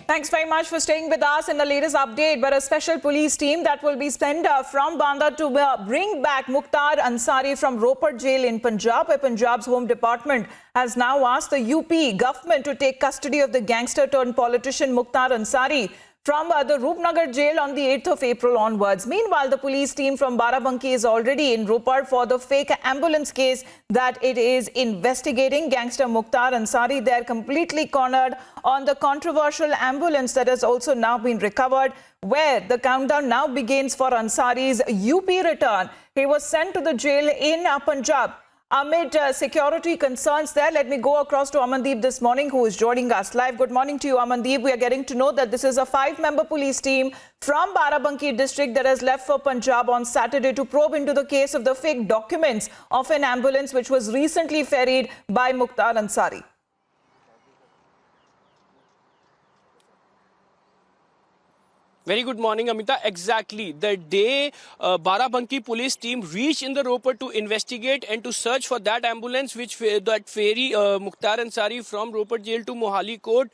Thanks very much for staying with us in the latest update. But a special police team that will be sent from Banda to bring back Mukhtar Ansari from Ropar jail in Punjab. Punjab's Home Department has now asked the UP government to take custody of the gangster turned politician Mukhtar Ansari from the Roopnagar jail on the 8th of April onwards. Meanwhile, the police team from Barabanki is already in Ropar for the fake ambulance case that it is investigating. Gangster Mukhtar Ansari, they are completely cornered on the controversial ambulance that has also now been recovered, where the countdown now begins for Ansari's UP return. He was sent to the jail in Punjab amid security concerns there. Let me go across to Amandeep this morning, who is joining us live. Good morning to you, Amandeep. We are getting to know that this is a 5-member police team from Barabanki district that has left for Punjab on Saturday to probe into the case of the fake documents of an ambulance which was recently ferried by Mukhtar Ansari. Very good morning, Amita. Exactly. The day Barabanki police team reached in the Ropar to investigate and to search for that ambulance which that ferry Mukhtar Ansari from Ropar jail to Mohali court.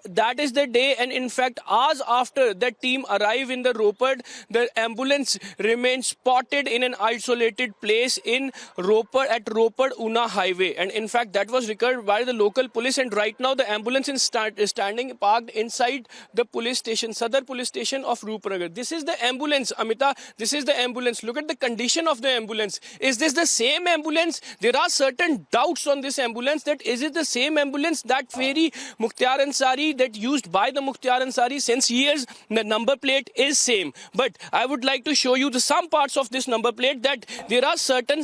That is the day, and in fact hours after that team arrived in the Ropar, the ambulance remained spotted in an isolated place in Ropar at Ropar Una highway, and in fact that was recovered by the local police, and right now the ambulance is standing parked inside the police station, Sadar police station of Roopnagar. This is the ambulance, Amita. This is the ambulance. Look at the condition of the ambulance. Is this the same ambulance? There are certain doubts on this ambulance, that is it the same ambulance that ferry Mukhtar Ansari that used by the Mukhtar Ansari since years? The number plate is same, but I would like to show you some parts of this number plate, that there are certain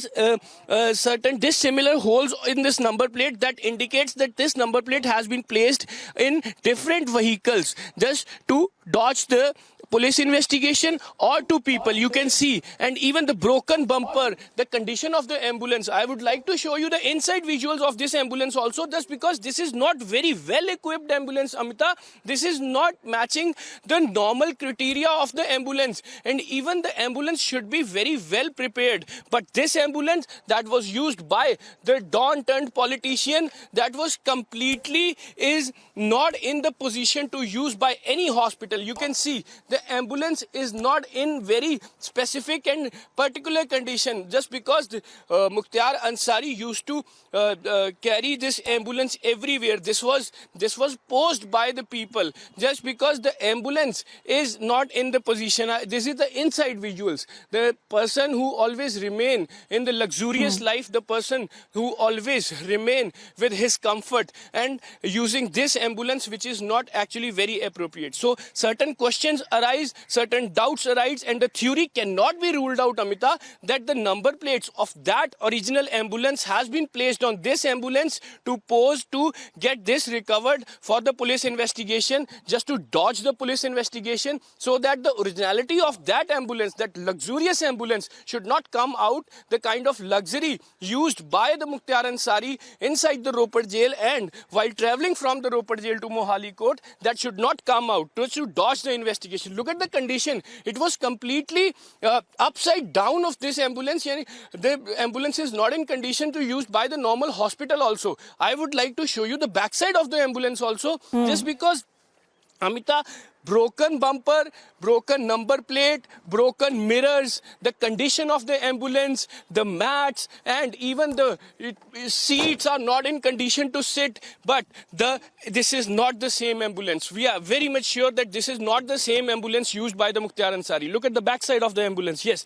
dissimilar holes in this number plate that indicates that this number plate has been placed in different vehicles just to dodge the police investigation or to people. You can see, and even the broken bumper, the condition of the ambulance. I would like to show you the inside visuals of this ambulance also, just because this is not very well equipped ambulance, Amita. This is not matching the normal criteria of the ambulance, and even the ambulance should be very well prepared. But this ambulance that was used by the Don turned politician, that was completely is not in the position to use by any hospital. You can see the ambulance is not in very specific and particular condition, just because Mukhtar Ansari used to carry this ambulance everywhere. This was posed by the people, just because the ambulance is not in the position. This is the inside visuals. The person who always remain in the luxurious life, the person who always remain with his comfort, and using this ambulance which is not actually very appropriate. So certain questions arise, certain doubts arise, and the theory cannot be ruled out, Amita, that the number plates of that original ambulance has been placed on this ambulance to pose to get this recovered for the police investigation, just to dodge the police investigation, so that the originality of that ambulance, that luxurious ambulance, should not come out. The kind of luxury used by the Mukhtar Ansari inside the Ropar jail and while travelling from the Ropar jail to Mohali court, that should not come out, to dodge the investigation. Look at the condition. It was completely upside down of this ambulance. The ambulance is not in condition to use by the normal hospital also. I would like to show you the backside of the ambulance also, just because, Amita, broken bumper, broken number plate, broken mirrors, the condition of the ambulance, the mats, and even the seats are not in condition to sit. But this is not the same ambulance. We are very much sure that this is not the same ambulance used by the Mukhtar Ansari. Look at the backside of the ambulance. Yes,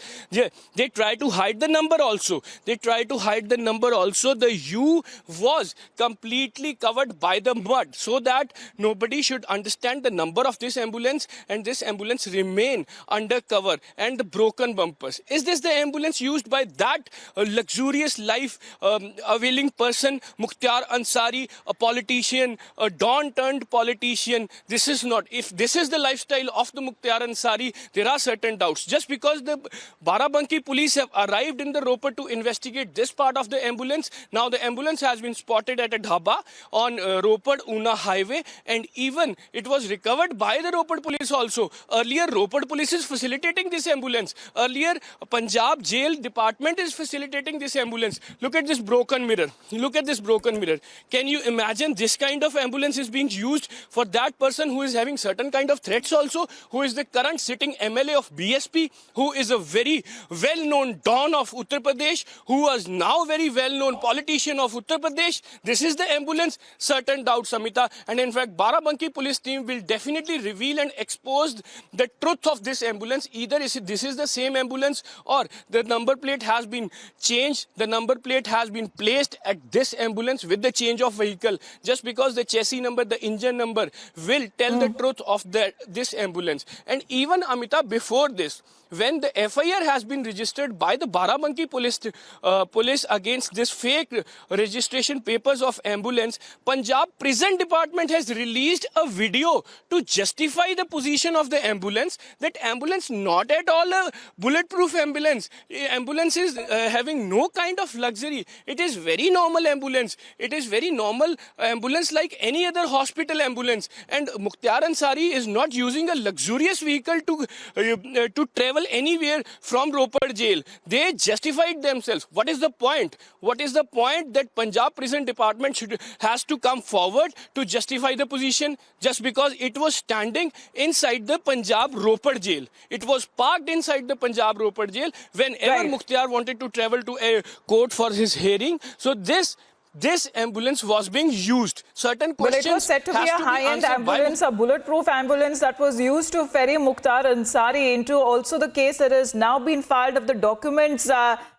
they try to hide the number also. They try to hide the number also. The U was completely covered by the mud, so that nobody should understand the number of this ambulance, and this ambulance remain undercover. And the broken bumpers. Is this the ambulance used by that luxurious life availing person, Mukhtar Ansari, a politician, a Don turned politician? This is not. If this is the lifestyle of the Mukhtar Ansari, there are certain doubts. Just because the Barabanki police have arrived in the Ropar to investigate this part of the ambulance, now the ambulance has been spotted at a dhaba on Ropar Una highway, and even it was recovered by the the Ropar police also. Earlier, Ropar police is facilitating this ambulance. Earlier, Punjab jail department is facilitating this ambulance. Look at this broken mirror. Look at this broken mirror. Can you imagine this kind of ambulance is being used for that person who is having certain kind of threats also, who is the current sitting MLA of BSP, who is a very well-known don of Uttar Pradesh, who was now very well-known politician of Uttar Pradesh. This is the ambulance. Certain doubts, Amita. And in fact, Barabanki police team will definitely reveal and expose the truth of this ambulance. Either this is the same ambulance or the number plate has been changed. The number plate has been placed at this ambulance with the change of vehicle. Just because the chassis number, the engine number will tell the truth of this ambulance. And even, Amita, before this, when the FIR has been registered by the Barabanki police against this fake registration papers of ambulance, Punjab Prison Department has released a video to justify the position of the ambulance. That ambulance not at all a bulletproof ambulance. Ambulance is having no kind of luxury. It is very normal ambulance. It is very normal ambulance like any other hospital ambulance. And Mukhtar Ansari is not using a luxurious vehicle to travel anywhere from Ropar jail. They justified themselves. What is the point? What is the point that Punjab Prison Department has to come forward to justify the position just because it was standing inside the Punjab Ropar jail? It was parked inside the Punjab Ropar jail whenever Mukhtar wanted to travel to a court for his hearing. So this ambulance was being used. Certain questions. But it was said to be a high-end ambulance, a bulletproof ambulance that was used to ferry Mukhtar Ansari into also the case that has now been filed of the documents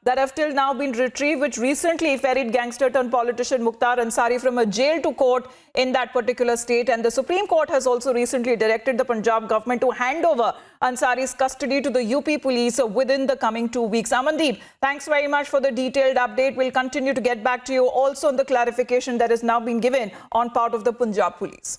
that have till now been retrieved, which recently ferried gangster turned politician Mukhtar Ansari from a jail to court in that particular state. And the Supreme Court has also recently directed the Punjab government to hand over Ansari's custody to the UP police within the coming 2 weeks. Amandeep, thanks very much for the detailed update. We'll continue to get back to you also on the clarification that has now been given on part of the Punjab police.